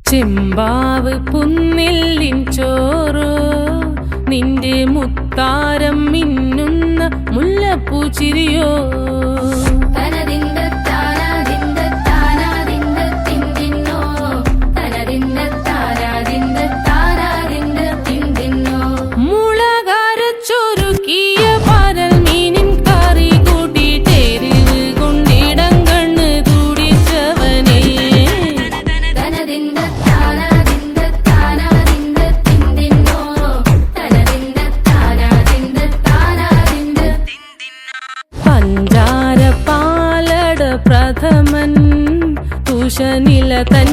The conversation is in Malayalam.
ചെമ്പാവ് പുന്നില്ലിൻ ചോറോ നിന്റെ മുത്താരം മിന്നുന്ന മുല്ലപ്പൂച്ചിരിയോ മുളകരച്ചൊരുക്കിയ പരൽ മീനിൻ കറി കൂട്ടിട്ടേരിവ് കൊണ്ടിടം കണ്ണ് തുടിച്ചവനേ പഞ്ചാര പാലട പ്രഥമൻ തുഷനില തൻ